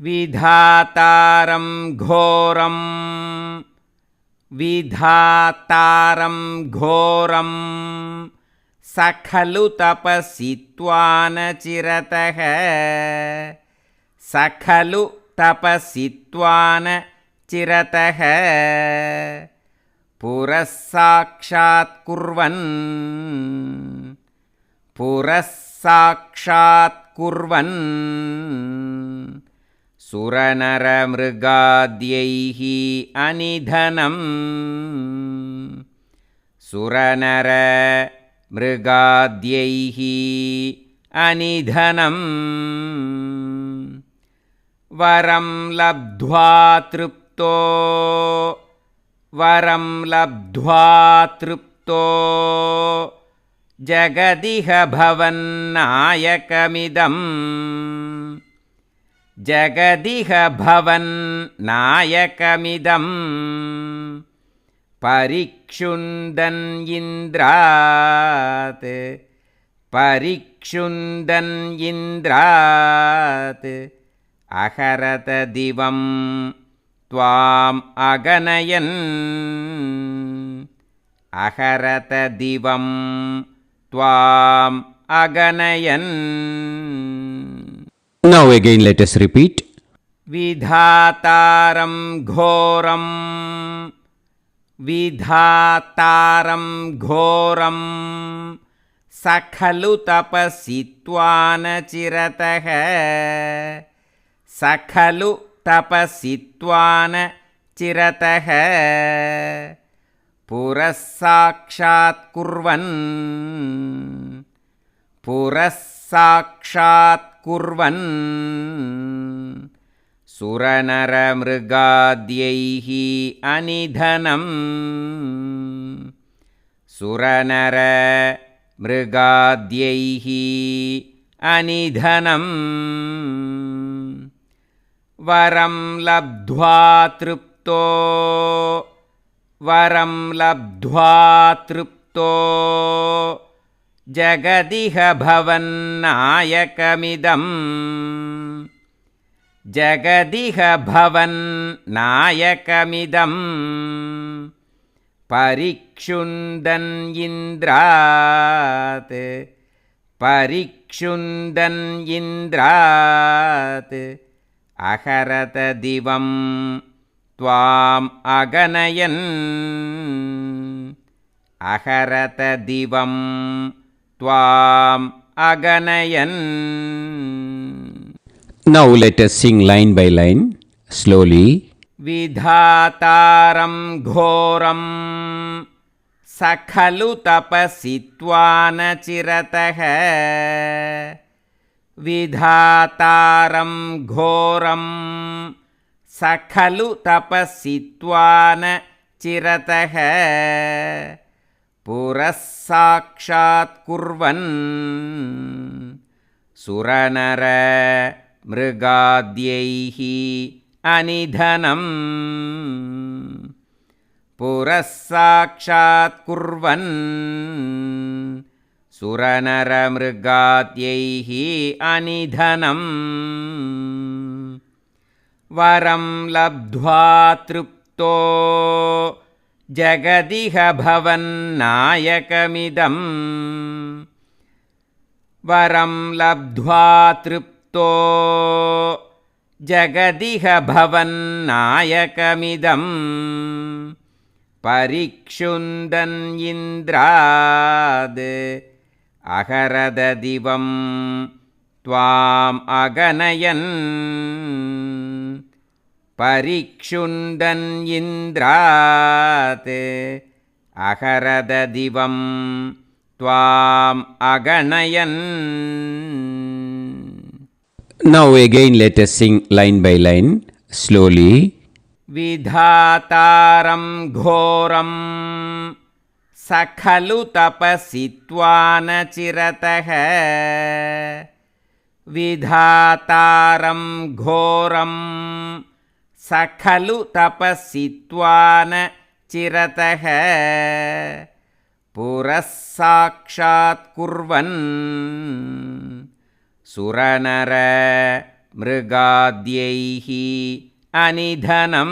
विधातारं घोरं विधातारं घोरं स खलु तपसित्वा न चिरतः स खलु तपसित्वा न चिरतः पुरः साक्षात् कुर्वन् पुरः साक्षात् कुर्वन् सुरनरमृगाद्यैः अनिधनं सुरनरमृगाद्यैः अनिधनं वरं लब्ध्वा तृप्तो वरं लब्ध्वा तृप्तो जगदिह भवन्नायकमिदम् जगदिह भवन्नायकमिदम् परिक्षुन्दन् इन्द्रात् परिक्षुन्दन् इन्द्रात् अहरत दिवं त्वाम् अगनयन् अहरत दिवं त्वाम् अगनयन्. Now again let us repeat. विधातारं घोरं विधातारं घोरं स खलु तपसित्वा न चिरतः स खलु तपसित्वा न चिरतः पुरः साक्षात् कुर्वन् पुरः साक्षात् कुर्वन् सुरनरमृगाद्यैः अनिधनं सुरनरमृगाद्यैः अनिधनं वरं लब्ध्वा तृप्तो वरं लब्ध्वा तृप्तो जगदिह भवन्नायकमिदम् जगदिह भवन्नायकमिदम् परिक्षुन्दन् इन्द्रात् परिक्षुन्दन् इन्द्रात् अहरत दिवं त्वाम् अगनयन् अहरत दिवं त्वाम् अगनयन्. Now let us sing line by line slowly. विधातारं घोरं स खलु तपसित्वा न चिरतः विधातारं घोरं स खलु तपसित्वा न चिरतः पुरः साक्षात् कुर्वन् सुरनरमृगाद्यैः अनिधनं पुरः साक्षात् कुर्वन् सुरनरमृगाद्यैः अनिधनं वरं लब्ध्वा तृप्तो जगदिह भवन्नायकमिदम् वरं लब्ध्वा तृप्तो जगदिह भवन्नायकमिदम् परिक्षुन्दन् इन्द्राद् अहरद दिवं त्वाम् अगनयन् परिक्षुन्दन् इन्द्रात् अहरद दिवं त्वाम् अगनयन्. Now again let us sing line by line slowly. विधातारं घोरं स खलु तपसित्वा न चिरतः विधातारं घोरं स खलु तपसित्वा न चिरतः पुरः साक्षात् कुर्वन् सुरनर मृगाद्यैः अनिधनं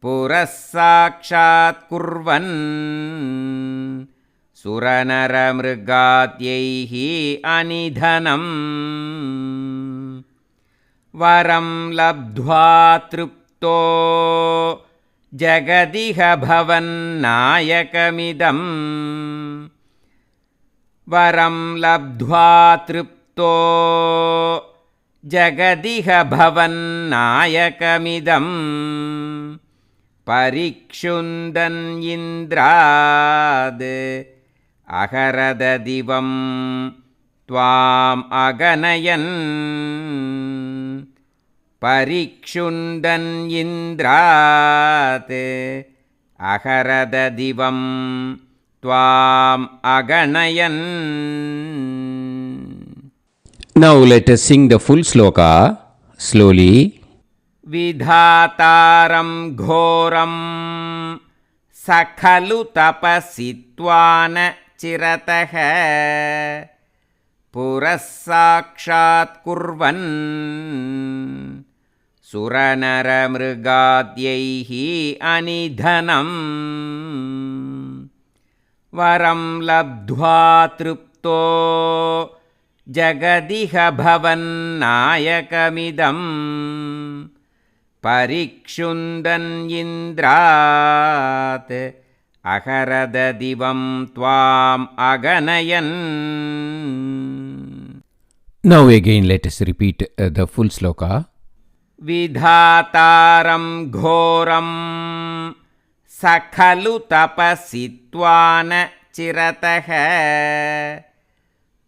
पुरः साक्षात् कुर्वन् सुरनरमृगाद्यैः अनिधनं वरं लब्ध्वा तृप्तो जगदिह भवन्नायकमिदं वरं लब्ध्वा तृप्तो जगदिह भवन्नायकमिदं परिक्षुन्दन् इन्द्राद् अहरददिवं त्वाम् अगनयन् परिक्षुन्दन् इन्द्रात् अहरददिवं त्वाम् अगणयन्. Now let us sing the full sloka slowly. विधातारं घोरं सखलु तपसित्वान चिरतः पुरः साक्षात् कुर्वन् सुरनरमृगाद्यैः अनिधनं वरं लब्ध्वा तृप्तो जगदिह भवन्नायकमिदं परिक्षुन्दन् इन्द्रात् अहरददिवं त्वाम् अगनयन्. Now again let us repeat the full sloka. विधातारं घोरं सखलु तपसित्वान चिरतः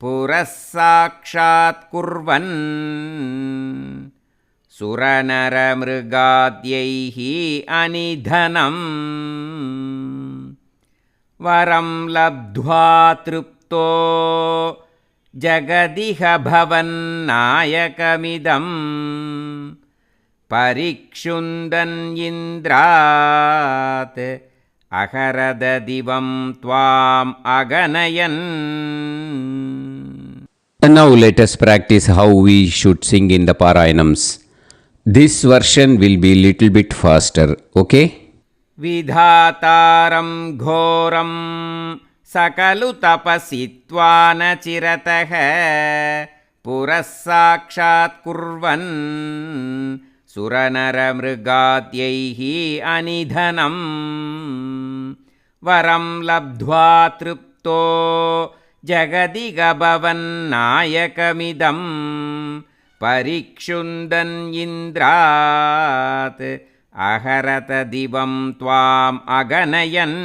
पुरः साक्षात् कुर्वन् सुरनरमृगाद्यैः अनिधनं वरं लब्ध्वा तृप्तो जगदिह भवन्नायकमिदं परिक्षुन्दन् इन्द्रात् अहरददिवं त्वाम् अगनयन्. And now let us practice how we should sing in the Parayanams. This version will be little bit faster, okay? विधातारं घोरं सकलु तपसित्वान चिरतः पुरः साक्षात् कुर्वन् सुरनरमृगाद्यैः अनिधनं वरं लब्ध्वा तृप्तो जगदिह भवन्नायकमिदं परिक्षुन्दन् इन्द्रात् अहरतदिवं त्वाम् अगनयन्.